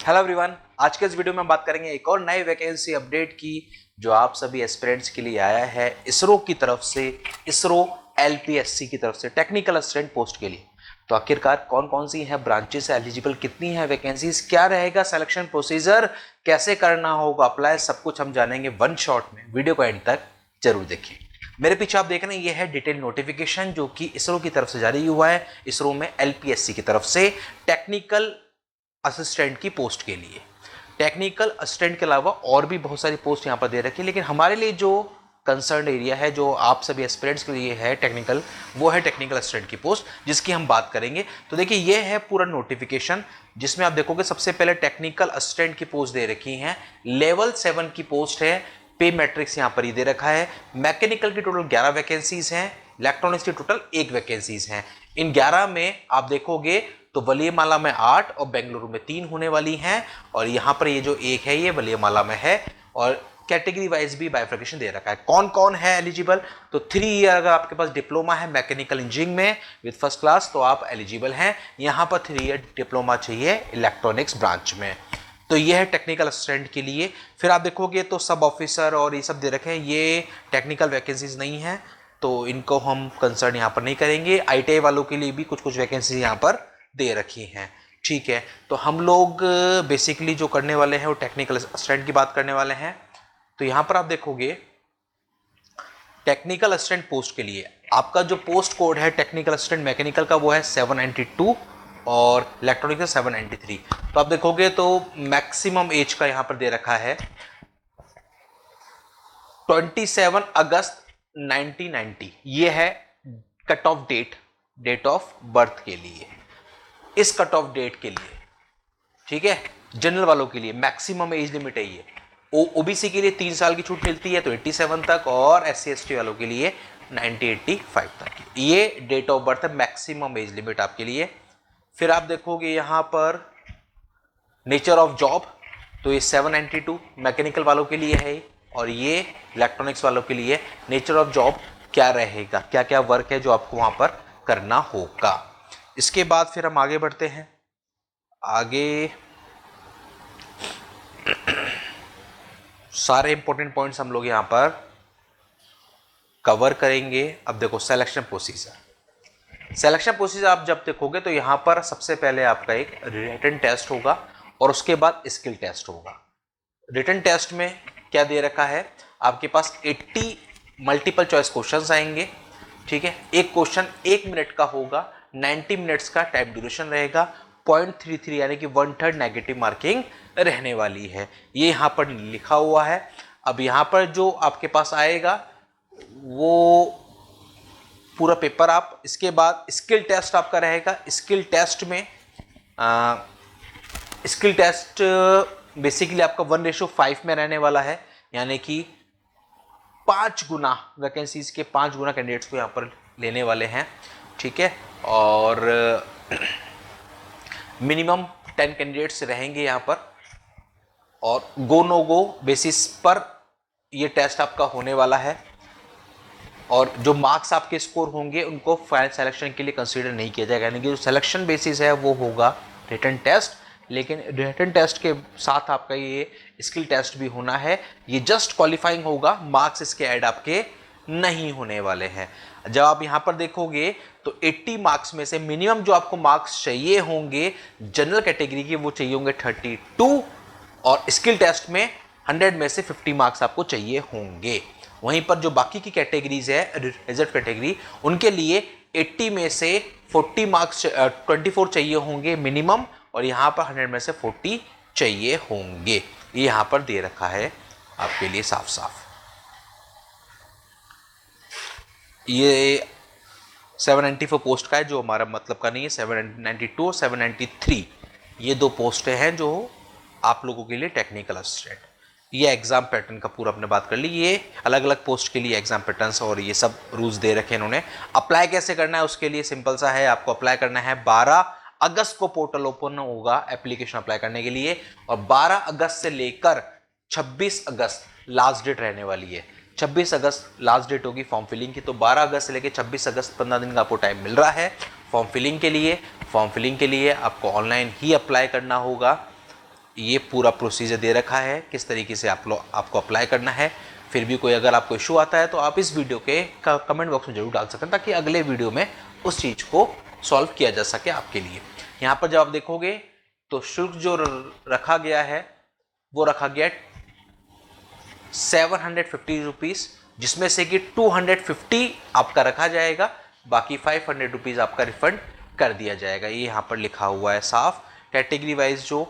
Hello everyone, आज के इस वीडियो में हम बात करेंगे एक और नई वैकेंसी अपडेट की जो आप सभी एस्पिरेंट्स के लिए आया है इसरो की तरफ से। इसरो एलपीएससी की तरफ से टेक्निकल असिस्टेंट पोस्ट के लिए। तो आखिरकार कौन कौन सी है ब्रांचेस एलिजिबल, कितनी है वैकेंसीज, क्या रहेगा सिलेक्शन प्रोसीजर, कैसे करना होगा अप्लाई, सब कुछ हम जानेंगे वन शॉट में। वीडियो को एंड तक जरूर देखिए। मेरे पीछे आप देख रहे हैं ये है डिटेल नोटिफिकेशन जो कि इसरो की तरफ से जारी हुआ है। इसरो में एलपीएससी की तरफ से टेक्निकल असिस्टेंट की पोस्ट के लिए। टेक्निकल असिस्टेंट के अलावा और भी बहुत सारी पोस्ट यहाँ पर दे रखी है, लेकिन हमारे लिए जो कंसर्न एरिया है, जो आप सभी एस्पिरेंट्स के लिए है टेक्निकल, वो है टेक्निकल असिस्टेंट की पोस्ट जिसकी हम बात करेंगे। तो देखिए ये है पूरा नोटिफिकेशन जिसमें आप देखोगे सबसे पहले टेक्निकल असिस्टेंट की पोस्ट दे रखी है। लेवल 7 की पोस्ट है। पे मैट्रिक्स यहाँ पर ही दे रखा है। मैकेनिकल की टोटल 11 वैकेंसीज हैं। इलेक्ट्रॉनिक्स की टोटल 1 वैकेंसीज हैं। इन 11 में आप देखोगे तो वलीयमाला में 8 और बेंगलुरु में 3 होने वाली हैं। और यहाँ पर ये जो एक है ये वलीयमाला में है। और कैटेगरी वाइज भी बाइफर्केशन दे रखा है। कौन कौन है एलिजिबल, तो 3 ईयर अगर आपके पास डिप्लोमा है मैकेनिकल इंजीनियरिंग में विद फर्स्ट क्लास तो आप एलिजिबल हैं। यहाँ पर 3 ईयर डिप्लोमा चाहिए इलेक्ट्रॉनिक्स ब्रांच में। तो ये है टेक्निकल असिस्टेंट के लिए। फिर आप देखोगे तो सब ऑफिसर और ये सब दे रखे हैं। ये टेक्निकल वैकेंसीज नहीं है तो इनको हम कंसर्न यहाँ पर नहीं करेंगे। आईटीआई वालों के लिए भी कुछ कुछ वैकेंसीज यहाँ पर दे रखी हैं। ठीक है, तो हम लोग बेसिकली जो करने वाले हैं वो टेक्निकल असिस्टेंट की बात करने वाले हैं। तो यहाँ पर आप देखोगे टेक्निकल असिस्टेंट पोस्ट के लिए आपका जो पोस्ट कोड है टेक्निकल असिस्टेंट मैकेनिकल का वो है 792 और इलेक्ट्रॉनिक का 793। तो आप देखोगे तो मैक्सिमम एज का यहां पर दे रखा है 27 अगस्त 1990। ये है cut off date of birth के लिए। इस कट ऑफ डेट के लिए, ठीक है, जनरल वालों के लिए मैक्सिमम एज लिमिट है ये। ओबीसी के लिए 3 साल की छूट मिलती है तो 87 तक, और एससी एसटी वालों के लिए 1985 तक। ये डेट ऑफ बर्थ है, मैक्सिमम एज लिमिट आपके लिए। फिर आप देखोगे यहां पर नेचर ऑफ जॉब, तो ये 792 मैकेनिकल वालों के लिए है और ये इलेक्ट्रॉनिक्स वालों के लिए। नेचर ऑफ जॉब क्या रहेगा, क्या क्या वर्क है जो आपको वहां पर करना होगा। इसके बाद फिर हम आगे बढ़ते हैं। आगे सारे इंपॉर्टेंट पॉइंट्स हम लोग यहां पर कवर करेंगे। अब देखो सिलेक्शन प्रोसीजर आप जब देखोगे तो यहां पर सबसे पहले आपका एक रिटन टेस्ट होगा और उसके बाद स्किल टेस्ट होगा। रिटन टेस्ट में क्या दे रखा है, आपके पास 80 मल्टीपल चॉइस क्वेश्चंस आएंगे। ठीक है, एक क्वेश्चन 1 मिनट का होगा, 90 मिनट्स का टाइम ड्यूरेशन रहेगा। 0.33 यानी कि 1/3 नेगेटिव मार्किंग रहने वाली है, ये यहां पर लिखा हुआ है। अब यहां पर जो आपके पास आएगा वो पूरा पेपर आप, इसके बाद स्किल टेस्ट आपका रहेगा। स्किल टेस्ट बेसिकली आपका 1:5 में रहने वाला है, यानी कि 5 गुना वैकेंसीज के 5 गुना कैंडिडेट्स को यहाँ पर लेने वाले हैं। ठीक है, और मिनिमम 10 कैंडिडेट्स रहेंगे यहाँ पर, और गो नो गो बेसिस पर ये टेस्ट आपका होने वाला है। और जो मार्क्स आपके स्कोर होंगे उनको फाइनल सिलेक्शन के लिए कंसीडर नहीं किया जाएगा, यानी कि जो सिलेक्शन बेसिस है वो होगा रिटन टेस्ट। लेकिन रिटन टेस्ट के साथ आपका ये स्किल टेस्ट भी होना है। ये जस्ट क्वालिफाइंग होगा, मार्क्स इसके ऐड आपके नहीं होने वाले हैं। जब आप यहां पर देखोगे तो 80 मार्क्स में से मिनिमम जो आपको मार्क्स चाहिए होंगे जनरल कैटेगरी के वो चाहिए होंगे 32, और स्किल टेस्ट में 100 में से 50 मार्क्स आपको चाहिए होंगे। वहीं पर जो बाकी की कैटेगरीज है रिजर्व कैटेगरी, उनके लिए 80 में से 40 मार्क्स 24 चाहिए होंगे मिनिमम, और यहां पर 100 में से 40 चाहिए होंगे। ये यहां पर दे रखा है आपके लिए साफ साफ। ये 794 पोस्ट का है जो हमारा मतलब का नहीं है। 792 और 793 ये 2 पोस्टें हैं जो आप लोगों के लिए टेक्निकल असिस्टेंट। ये एग्जाम पैटर्न का पूरा अपने बात कर ली। ये अलग अलग पोस्ट के लिए एग्जाम पैटर्न्स और ये सब रूल्स दे रखे हैं इन्होंने। अप्लाई कैसे करना है उसके लिए सिंपल सा है, आपको अप्लाई करना है 12 अगस्त को पोर्टल ओपन होगा एप्लीकेशन अप्लाई करने के लिए, और 12 अगस्त से लेकर 26 अगस्त लास्ट डेट रहने वाली है। 26 अगस्त लास्ट डेट होगी फॉर्म फिलिंग की, तो 12 अगस्त से लेकर 26 अगस्त 15 दिन का आपको टाइम मिल रहा है फॉर्म फिलिंग के लिए। फॉर्म फिलिंग के लिए आपको ऑनलाइन ही अप्लाई करना होगा। ये पूरा प्रोसीजर दे रखा है किस तरीके से आपको अप्लाई करना है। फिर भी कोई अगर आपको इशू आता है तो आप इस वीडियो के कमेंट बॉक्स में जरूर डाल सकते हैं, ताकि अगले वीडियो में उस चीज़ को सॉल्व किया जा सके आपके लिए। यहाँ पर जब आप देखोगे तो शुल्क जो रखा गया है वो रखा गया 750 रुपीज़, जिसमें से कि 250 आपका रखा जाएगा, बाकी 500 रुपीज़ आपका रिफंड कर दिया जाएगा। ये यहाँ पर लिखा हुआ है साफ। कैटेगरी वाइज जो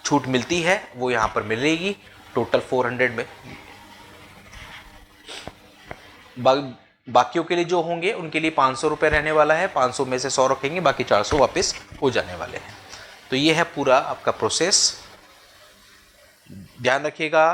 छूट मिलती है वो यहाँ पर मिलेगी टोटल 400 में। बाकियों के लिए जो होंगे उनके लिए 500 रुपये रहने वाला है, 500 में से 100 रखेंगे, बाकी 400 वापस हो जाने वाले हैं। तो ये है पूरा आपका प्रोसेस। ध्यान रखिएगा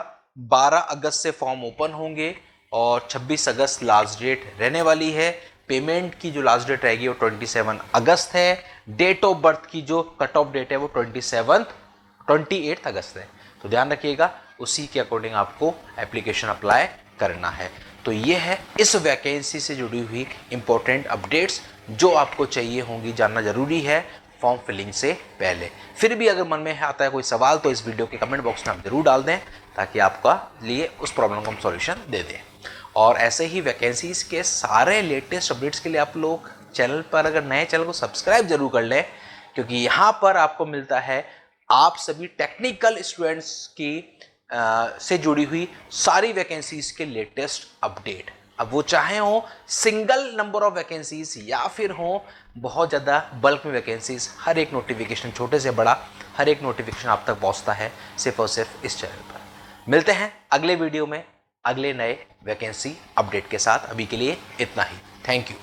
12 अगस्त से फॉर्म ओपन होंगे और 26 अगस्त लास्ट डेट रहने वाली है। पेमेंट की जो लास्ट डेट रहेगी वो 27 अगस्त है। डेट ऑफ बर्थ की जो कट ऑफ डेट है वो 28 अगस्त है। तो ध्यान रखिएगा उसी के अकॉर्डिंग आपको एप्लीकेशन अप्लाई करना है। तो ये है इस वैकेंसी से जुड़ी हुई इंपॉर्टेंट अपडेट्स जो आपको चाहिए होंगी, जानना जरूरी है फॉर्म फिलिंग से पहले। फिर भी अगर मन में आता है कोई सवाल तो इस वीडियो के कमेंट बॉक्स में आप जरूर डाल दें, ताकि आपका लिए उस प्रॉब्लम को हम सॉल्यूशन दे दें। और ऐसे ही वैकेंसीज के सारे लेटेस्ट अपडेट्स के लिए आप लोग चैनल पर, अगर नए चैनल को सब्सक्राइब जरूर कर लें, क्योंकि यहाँ पर आपको मिलता है आप सभी टेक्निकल स्टूडेंट्स की से जुड़ी हुई सारी वैकेंसीज के लेटेस्ट अपडेट। अब वो चाहे हो सिंगल नंबर ऑफ वैकेंसीज या फिर हो बहुत ज़्यादा बल्क में वैकेंसीज, हर एक नोटिफिकेशन छोटे से बड़ा हर एक नोटिफिकेशन आप तक पहुंचता है सिर्फ और सिर्फ इस चैनल पर। मिलते हैं अगले वीडियो में अगले नए वैकेंसी अपडेट के साथ। अभी के लिए इतना ही। Thank you.